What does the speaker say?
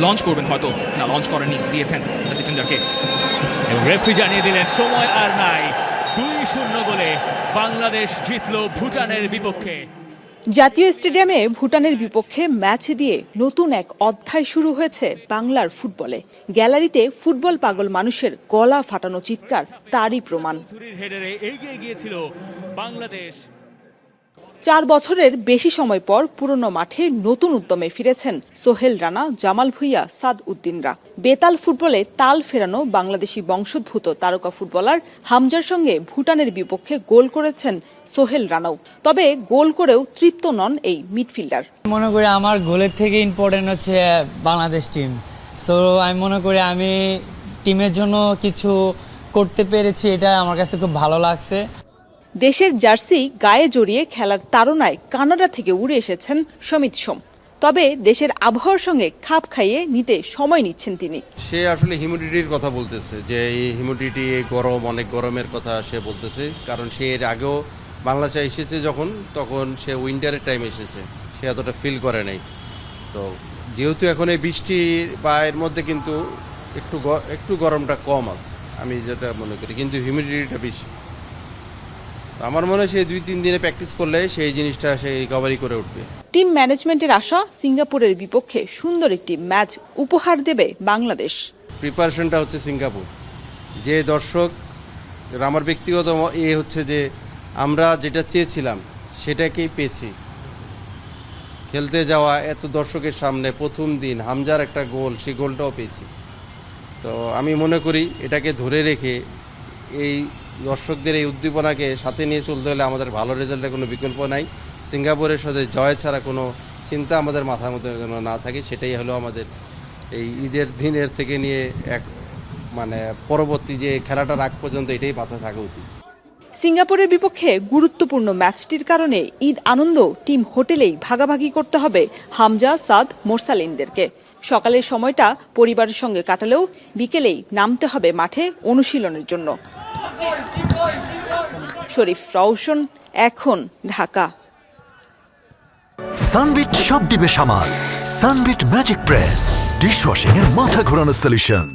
Launch করবেন, হয়তো না লঞ্চ করেননি, দিয়েছেন ডিফেন্ডারকে। এবং রেফারি জানিয়ে দিলেন সময় আর নাই। 2-0 গোলে বাংলাদেশ জিতলো ভুটানের বিপক্ষে। জাতীয় স্টেডিয়ামে ভুটানের বিপক্ষে ম্যাচ দিয়ে নতুন এক অধ্যায় শুরু হয়েছে বাংলার ফুটবলে। গ্যালারিতে ফুটবল পাগল মানুষের গলা ফাটানো চিৎকার তারই প্রমাণ। হেডারে এগিয়ে গিয়েছিল বাংলাদেশ। 4 বছরের বেশি সময় পর পুরনো মাঠে নতুন উদ্যমে ফিরেছেন সোহেল রানা, জামাল ভুঁইয়া, সাদ উদ্দিনরা। বেতাল ফুটবলে তাল ফেরানো বাংলাদেশি বংশোদ্ভূত তারকা ফুটবলার হামজার সঙ্গে ভুটানের বিপক্ষে গোল করেছেন সোহেল রানাও। তবে গোল করেও তৃপ্ত নন এই মিডফিল্ডার। মনে করি আমার গোলের থেকে ইম্পর্টেন্ট হচ্ছে বাংলাদেশ টিম। সো আমি মনে করি আমি টিমের জন্য কিছু করতে পেরেছি, এটা আমার কাছে খুব ভালো লাগছে। দেশের জার্সি গায়ে জড়িয়ে খেলার তাড়নায় কানাডা থেকে উড়ে এসেছেন সমিত সোম। তবে দেশের আবহাওয়ার সঙ্গে খাপ খাইয়ে নিতে সময় নিচ্ছেন তিনি। সে আসলে হিউমিডিটির কথা বলতেছে, যে এই হিউমিডিটি, এই গরম, অনেক গরমের কথা সে বলতেছে। কারণ সে এর আগেও বাংলাদেশে এসেছে যখন, তখন সে উইন্টারের টাইম এসেছে, সে এতটা ফিল করে নাই। তো যেহেতু এখন এই বৃষ্টি বা এর মধ্যে কিন্তু একটু গরমটা কম আছে, আমি যেটা মনে করি, কিন্তু হিউমিডিটিটা বেশি। আমার মনে হয় সে 2-3 দিনে প্র্যাকটিস করলে সেই জিনিসটা সে রিকভারি করে উঠবে। টিম ম্যানেজমেন্টের আশা সিঙ্গাপুরের বিপক্ষে সুন্দর একটি ম্যাচ উপহার দেবে বাংলাদেশ। প্রিপারেশনটা হচ্ছে সিঙ্গাপুর। যে দর্শক, আমার ব্যক্তিগত হচ্ছে যে আমরা যেটা চেয়েছিলাম সেটাকেই পেয়েছি। খেলতে যাওয়া এত দর্শকের সামনে প্রথম দিন হামজার একটা গোল, সেই গোলটাও পেয়েছি। তো আমি মনে করি এটাকে ধরে রেখে এই দর্শকদের এই উদ্দীপনাকে সাথে নিয়ে চলতে হলে আমাদের ভালো রেজাল্টের কোনো বিকল্প নাই। সিঙ্গাপুরের সাথে জয় ছাড়া কোনো চিন্তা আমাদের মাথার মধ্যে যেন না থাকে, সেটাই হলো আমাদের এই ঈদের দিনের থেকে নিয়ে পরবর্তী যে খেলাটার আগ পর্যন্ত এটাই মাথায় থাকা উচিত। সিঙ্গাপুরের বিপক্ষে গুরুত্বপূর্ণ ম্যাচটির কারণে ঈদ আনন্দ টিম হোটেলেই ভাগাভাগি করতে হবে হামজা, সাদ, মোরসালিনদেরকে। সকালের সময়টা পরিবারের সঙ্গে কাটালেও বিকেলেই নামতে হবে মাঠে অনুশীলনের জন্য। শরীফ রওশন, এখন, ঢাকা। সানবিট সব দিবে সামাল। সানবিট ম্যাজিক প্রেস ডিশওয়াশিং এর মাথা ঘোরানো সলিউশন।